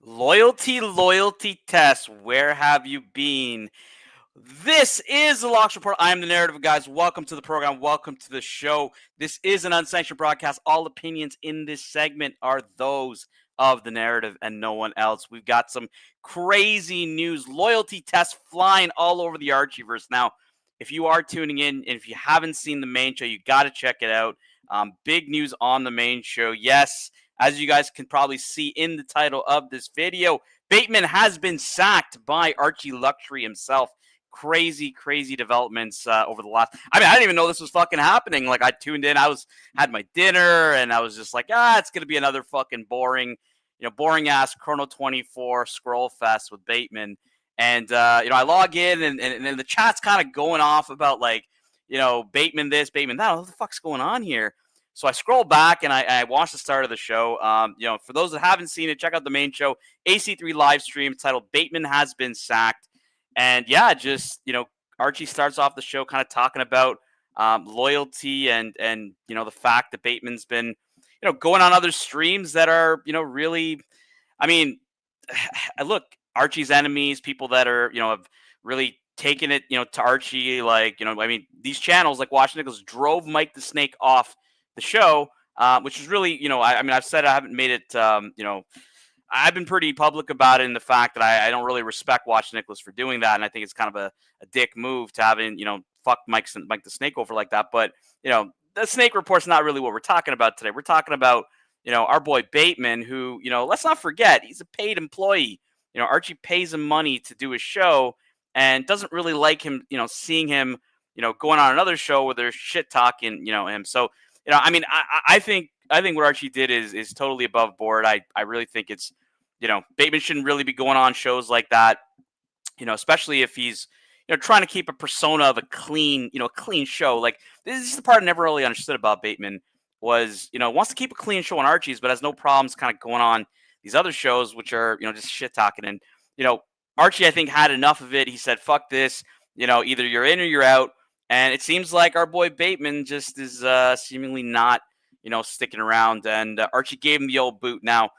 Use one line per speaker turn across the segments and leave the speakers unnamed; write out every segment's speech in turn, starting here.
Loyalty test. Where have you been? This is the Locks Report. I am the narrative, guys. Welcome to the program. Welcome to the show. This is an unsanctioned broadcast. All opinions in this segment are those of the narrative and no one else. We've got some crazy news. Loyalty tests flying all over the Archieverse. Now, if you are tuning in and if you haven't seen the main show, you got to check it out. Big news on the main show. Yes, as you guys can probably see in the title of this video, Bateman has been sacked by Archie Luxury himself. Crazy developments over the last. I mean, I didn't even know this was fucking happening. Like, I tuned in, had my dinner, and I was just like, it's gonna be another fucking boring ass Chrono 24 scroll fest with Bateman. And I log in, and the chat's kind of going off about like, Bateman this, Bateman that. What the fuck's going on here? So I scroll back and I watch the start of the show. For those that haven't seen it, check out the main show, AC3 live stream titled "Bateman Has Been Sacked." And yeah, Archie starts off the show kind of talking about loyalty and the fact that Bateman's been going on other streams that are really, I mean, look, Archie's enemies, people that are have really taken it to Archie, like these channels like Watch Nichols drove Mike the Snake off the show, which is really I've said I haven't made it I've been pretty public about it in the fact that I don't really respect Watch Nicholas for doing that, and I think it's kind of a dick move to having fuck Mike the Snake over like that. But the Snake Report's not really what we're talking about today. We're talking about our boy Bateman, who let's not forget he's a paid employee. Archie pays him money to do his show, and doesn't really like him seeing him going on another show where they're shit talking him. So I think what Archie did is totally above board. I really think it's Bateman shouldn't really be going on shows like that, especially if he's trying to keep a persona of a clean show. Like, this is the part I never really understood about Bateman was wants to keep a clean show on Archie's, but has no problems kind of going on these other shows which are just shit talking. And Archie, I think, had enough of it. He said, "Fuck this. Either you're in or you're out." And it seems like our boy Bateman just is seemingly not sticking around. And Archie gave him the old boot. Now,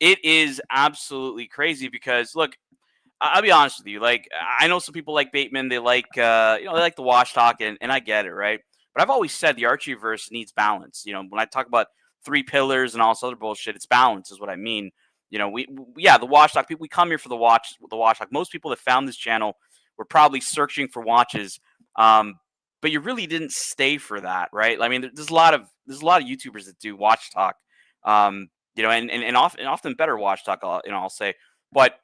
it is absolutely crazy because, look, I'll be honest with you. Like, I know some people like Bateman. They like, they like the wash talk, and I get it, right? But I've always said the Archieverse needs balance. When I talk about three pillars and all this other bullshit, it's balance is what I mean. The wash talk people, we come here for the wash talk. Most people that found this channel were probably searching for watches. But you really didn't stay for that, right? I mean, there's a lot of YouTubers that do watch talk, and often better watch talk, I'll say. But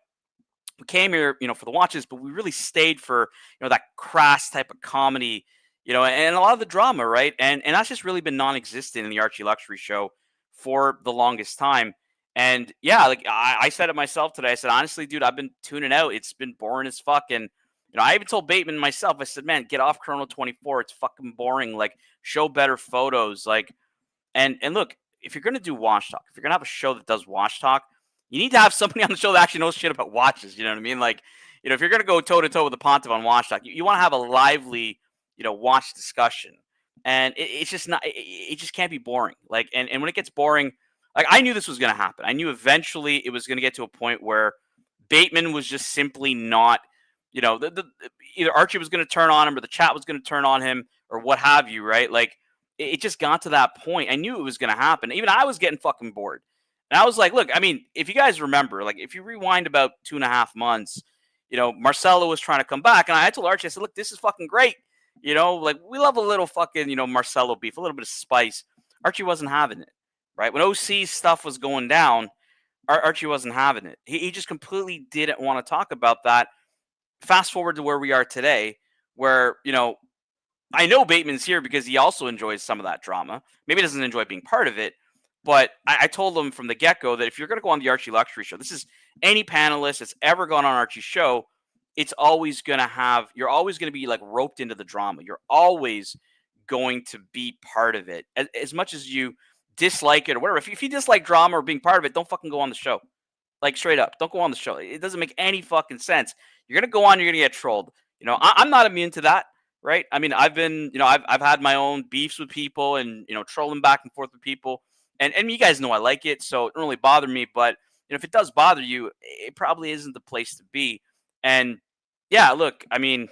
we came here, for the watches, but we really stayed for that crass type of comedy, and a lot of the drama, right? And that's just really been non-existent in the Archie Luxury show for the longest time. And yeah, like I said it myself today. I said, honestly, dude, I've been tuning out. It's been boring as fuck. And I even told Bateman myself, I said, man, get off Chrono 24. It's fucking boring. Like, show better photos. Like, and look, if you're going to do watch talk, if you're going to have a show that does watch talk, you need to have somebody on the show that actually knows shit about watches. You know what I mean? Like, if you're going to go toe to toe with the Pontiff on watch talk, you want to have a lively, watch discussion. And it's just not, it just can't be boring. Like, and when it gets boring, like, I knew this was going to happen. I knew eventually it was going to get to a point where Bateman was just simply not, either Archie was going to turn on him or the chat was going to turn on him or what have you, right? Like, it just got to that point. I knew it was going to happen. Even I was getting fucking bored. And I was like, look, I mean, if you guys remember, like, if you rewind about 2.5 months, Marcelo was trying to come back. And I told Archie, I said, look, this is fucking great. Like, we love a little fucking, Marcelo beef, a little bit of spice. Archie wasn't having it, right? When OC's stuff was going down, Archie wasn't having it. He just completely didn't want to talk about that. Fast forward to where we are today, where, I know Bateman's here because he also enjoys some of that drama. Maybe he doesn't enjoy being part of it, but I told him from the get-go that if you're going to go on the Archie Luxury show, this is any panelist that's ever gone on Archie's show, it's always going to have, you're always going to be like roped into the drama. You're always going to be part of it. As much as you dislike it or whatever, if you dislike drama or being part of it, don't fucking go on the show. Like, straight up, don't go on the show. It doesn't make any fucking sense. You're going to go on, you're going to get trolled. I'm not immune to that, right? I mean, I've been, I've had my own beefs with people and, trolling back and forth with people. And you guys know I like it, so it doesn't really bother me. But if it does bother you, it probably isn't the place to be. And yeah, look, I mean,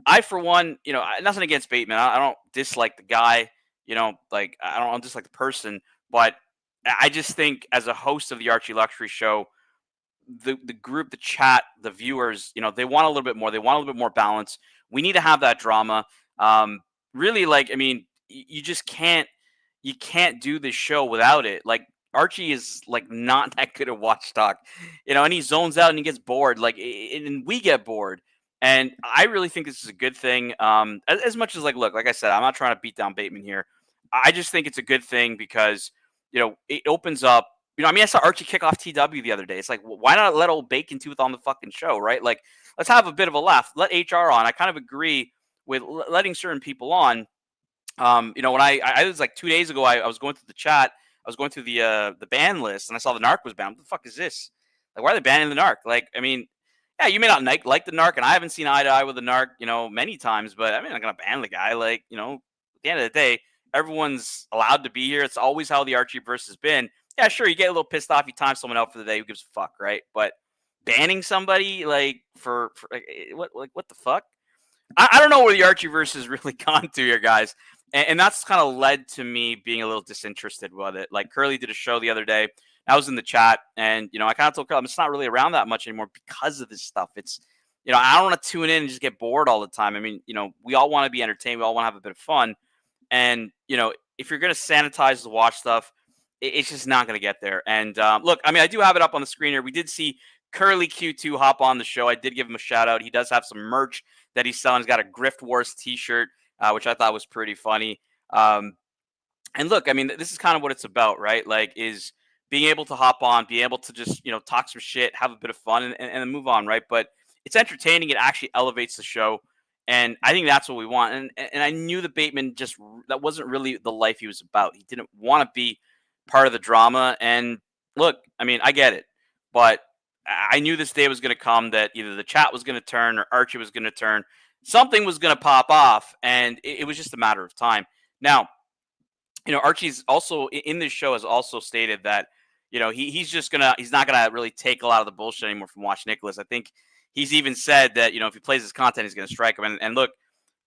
I for one, nothing against Bateman. I don't dislike the guy. Like I don't dislike the person, but I just think as a host of the Archie Luxury Show, the group, the chat, the viewers, they want a little bit more. They want a little bit more balance. We need to have that drama. Um, Really, like, I mean, you just can't do this show without it. Like Archie is like not that good at watch talk, and he zones out and he gets bored. Like, and we get bored. And I really think this is a good thing. As much as, like, look, like I said, I'm not trying to beat down Bateman here. I just think it's a good thing because it opens up. I mean, I saw Archie kick off TW the other day. It's like, why not let old Bacon Tooth on the fucking show, right? Like, let's have a bit of a laugh. Let HR on. I kind of agree with letting certain people on. When I was like 2 days ago, I was going through the chat. I was going through the ban list, and I saw the Narc was banned. What the fuck is this? Like, why are they banning the Narc? Like, I mean, yeah, you may not like the Narc, and I haven't seen eye to eye with the Narc, many times. But I mean, I'm not gonna ban the guy. Like, at the end of the day, everyone's allowed to be here. It's always how the Archieverse has been. Yeah, sure, you get a little pissed off, you time someone out for the day. Who gives a fuck, right? But banning somebody like for what the fuck? I don't know where the Archieverse has really gone to here, guys. And that's kind of led to me being a little disinterested with it. Like Curly did a show the other day. I was in the chat, and I kind of told Curly I'm just not really around that much anymore because of this stuff. It's I don't want to tune in and just get bored all the time. I mean, we all want to be entertained. We all want to have a bit of fun. And if you're going to sanitize the watch stuff, it's just not going to get there. And look, I mean, I do have it up on the screen here. We did see Curly Q2 hop on the show. I did give him a shout out. He does have some merch that he's selling. He's got a Grift Wars t-shirt, which I thought was pretty funny. And look, I mean, this is kind of what it's about, right? Like, is being able to hop on, be able to just, talk some shit, have a bit of fun, and then move on, right? But it's entertaining. It actually elevates the show. And I think that's what we want. And I knew that Bateman that wasn't really the life he was about. He didn't want to be part of the drama. And look, I mean, I get it. But I knew this day was going to come that either the chat was going to turn or Archie was going to turn. Something was going to pop off, and it was just a matter of time. Now, Archie's also in this show has also stated that, he's not gonna really take a lot of the bullshit anymore from Watch Nicholas. I think he's even said that, if he plays his content, he's going to strike him. And look,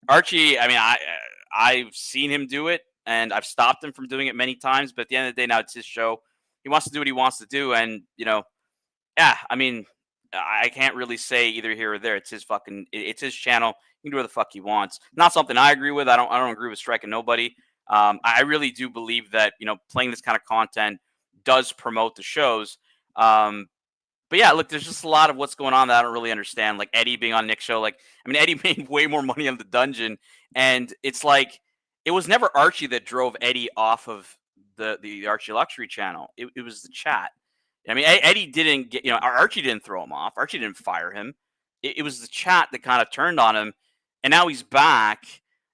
Archie, I mean, I've seen him do it, and I've stopped him from doing it many times. But at the end of the day, now it's his show. He wants to do what he wants to do, and yeah, I mean, I can't really say either here or there. It's his channel. He can do what the fuck he wants. Not something I agree with. I don't agree with striking nobody. I really do believe that playing this kind of content does promote the shows. But yeah, look, there's just a lot of what's going on that I don't really understand. Like Eddie being on Nick's show. Like, I mean, Eddie made way more money on the dungeon, and it's like it was never Archie that drove Eddie off of the Archie Luxury channel. It was the chat. I mean, Eddie didn't get, Archie didn't throw him off. Archie didn't fire him. It was the chat that kind of turned on him. And now he's back,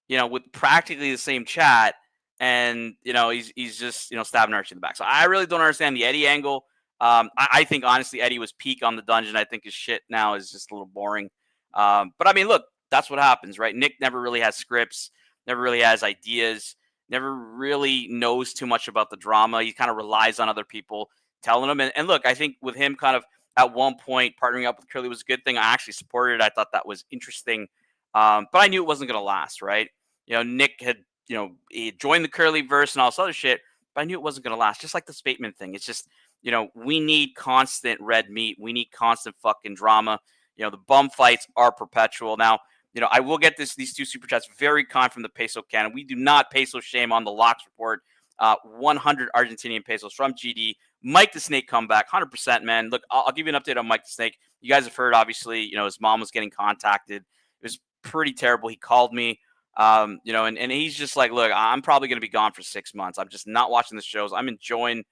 with practically the same chat. And, he's just, stabbing Archie in the back. So I really don't understand the Eddie angle. I think, honestly, Eddie was peak on the dungeon. I think his shit now is just a little boring. But, I mean, look, that's what happens, right? Nick never really has scripts, never really has ideas, never really knows too much about the drama. He kind of relies on other people telling him. And look, I think with him kind of at one point partnering up with Curly was a good thing. I actually supported it. I thought that was interesting. But I knew it wasn't going to last, right? Nick had, he joined the Curly verse and all this other shit, but I knew it wasn't going to last. Just like the Bateman thing. It's just, we need constant red meat. We need constant fucking drama. The bum fights are perpetual. Now, I will get these two super chats. Very kind from the Peso Cannon. We do not peso shame on the Locks Report. 100 Argentinian pesos from GD. Mike the Snake comeback, 100%, man. Look, I'll give you an update on Mike the Snake. You guys have heard, obviously, his mom was getting contacted. It was pretty terrible. He called me, and he's just like, look, I'm probably going to be gone for 6 months. I'm just not watching the shows. I'm enjoying,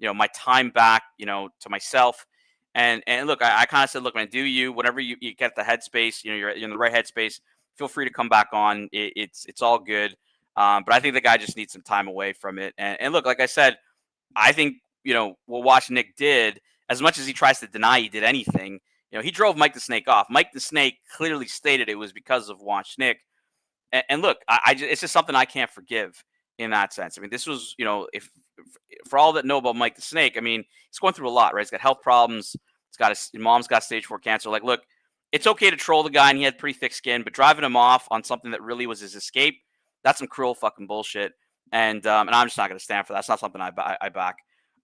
my time back, to myself. And look, I kind of said, look, man, do you, whenever you get the headspace, you're in the right headspace, feel free to come back on. It's all good. But I think the guy just needs some time away from it. And look, like I said, I think, what Watch Nick did, as much as he tries to deny he did anything, he drove Mike the Snake off. Mike the Snake clearly stated it was because of Watch Nick. And look, it's just something I can't forgive in that sense. I mean, this was, if for all that know about Mike the Snake, I mean, he's going through a lot, right? He's got health problems. His mom's got stage 4 cancer. Like, look, it's okay to troll the guy, and he had pretty thick skin, but driving him off on something that really was his escape, that's some cruel fucking bullshit. And I'm just not going to stand for that. That's not something I back.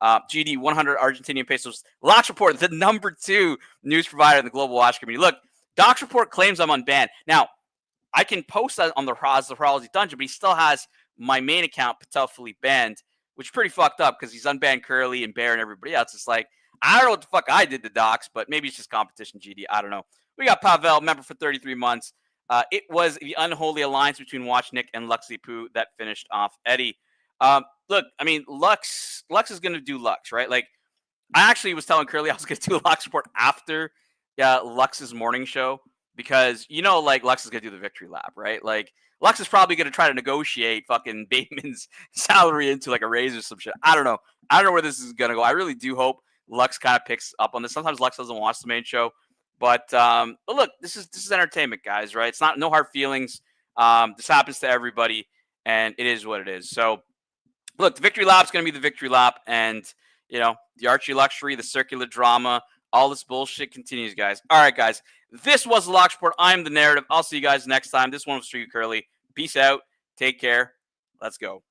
GD 100 Argentinian pesos. Lox Report, the number 2 news provider in the global watch community. Look, Docs Report claims I'm unbanned. Now, I can post that on the Hrolzy Dungeon, but he still has my main account potentially banned, which is pretty fucked up because he's unbanned Curly and Bear and everybody else. It's like, I don't know what the fuck I did to Docs, but maybe it's just competition, GD. I don't know. We got Pavel, member for 33 months. It was the unholy alliance between Watchnik and Luxy Poo that finished off Eddie. Look, I mean, Lux is going to do Lux, right? Like, I actually was telling Curly I was going to do a Lux report after Lux's morning show because, like, Lux is going to do the victory lap, right? Like, Lux is probably going to try to negotiate fucking Bateman's salary into, like, a raise or some shit. I don't know. I don't know where this is going to go. I really do hope Lux kind of picks up on this. Sometimes Lux doesn't watch the main show. But look, this is entertainment, guys, right? It's not no hard feelings. This happens to everybody, and it is what it is. So, look, the victory lap is going to be the victory lap, and the Archie luxury, the circular drama, all this bullshit continues, guys. All right, guys, this was the Lox Report. I'm the narrative. I'll see you guys next time. This one was for you, Curly. Peace out. Take care. Let's go.